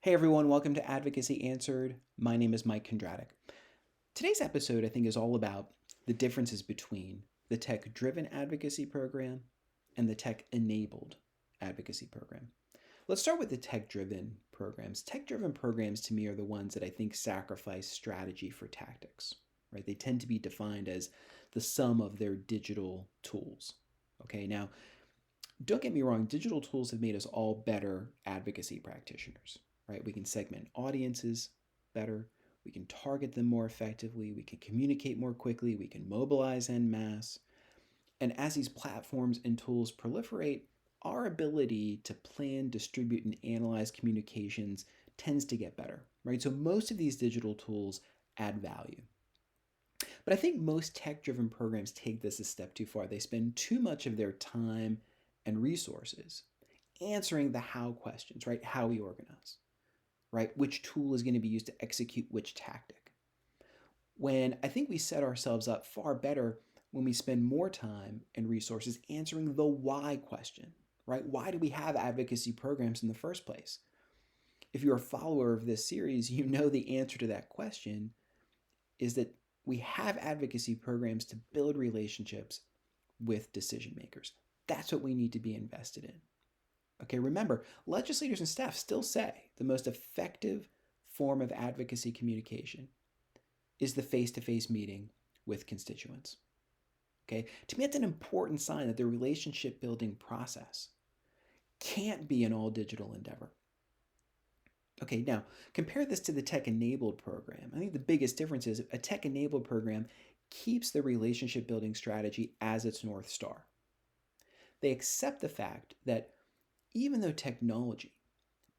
Hey everyone, welcome to Advocacy Answered. My name is Mike Kondratik. Today's episode, I think, is all about the differences between the tech driven advocacy program and the tech enabled advocacy program. Let's start with the tech driven programs. Tech driven programs to me are the ones that I think sacrifice strategy for tactics, right? They tend to be defined as the sum of their digital tools. Okay, now don't get me wrong, digital tools have made us all better advocacy practitioners, right? We can segment audiences better, we can target them more effectively, we can communicate more quickly, we can mobilize en masse. And as these platforms and tools proliferate, our ability to plan, distribute, and analyze communications tends to get better, right? So most of these digital tools add value. But I think most tech driven programs take this a step too far. They spend too much of their time and resources answering the how questions, right? How we organize, right? Which tool is going to be used to execute which tactic? When I think we set ourselves up far better when we spend more time and resources answering the why question, right? Why do we have advocacy programs in the first place? If you're a follower of this series, you know the answer to that question is that we have advocacy programs to build relationships with decision makers. That's what we need to be invested in. Okay, remember, legislators and staff still say the most effective form of advocacy communication is the face to face meeting with constituents. Okay, to me, that's an important sign that the relationship building process can't be an all digital endeavor. Okay, now compare this to the tech enabled program. I think the biggest difference is a tech enabled program keeps the relationship building strategy as its North Star. They accept the fact that even though technology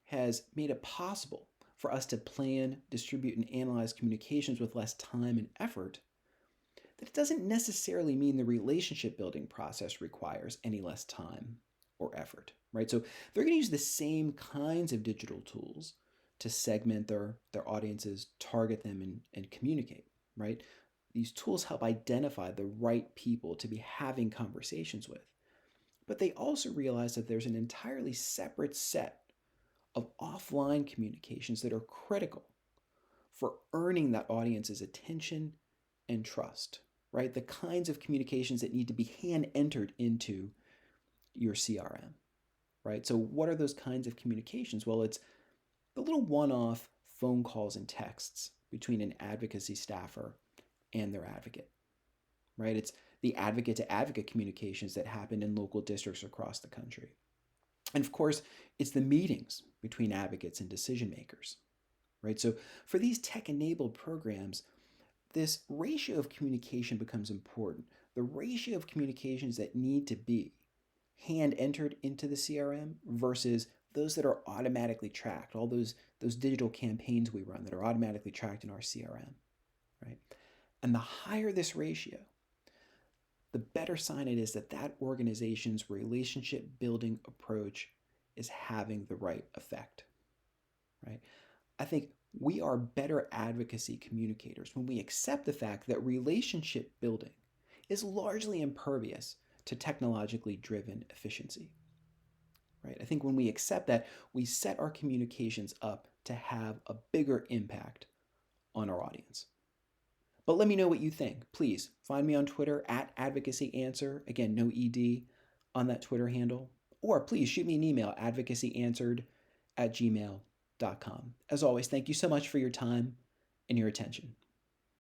has made it possible for us to plan, distribute, and analyze communications with less time and effort, that it doesn't necessarily mean the relationship building process requires any less time or effort, right? So they're going to use the same kinds of digital tools to segment their audiences, target them, and communicate, right? These tools help identify the right people to be having conversations with. But they also realize that there's an entirely separate set of offline communications that are critical for earning that audience's attention and trust, right? The kinds of communications that need to be hand entered into your CRM, right? So, what are those kinds of communications? Well, it's the little one off phone calls and texts between an advocacy staffer and their advocate, right? It's the advocate to advocate communications that happen in local districts across the country. And of course, it's the meetings between advocates and decision makers, right? So for these tech enabled programs, this ratio of communication becomes important. The ratio of communications that need to be hand entered into the CRM versus those that are automatically tracked, all those digital campaigns we run that are automatically tracked in our CRM, right? And the higher this ratio, the better sign it is that that organization's relationship building approach is having the right effect, right? I think we are better advocacy communicators when we accept the fact that relationship building is largely impervious to technologically driven efficiency, right? I think when we accept that, we set our communications up to have a bigger impact on our audience. But let me know what you think. Please find me on Twitter at AdvocacyAnswer. Again, no ED on that Twitter handle. Or please shoot me an email, advocacyanswered@gmail.com. As always, thank you so much for your time and your attention.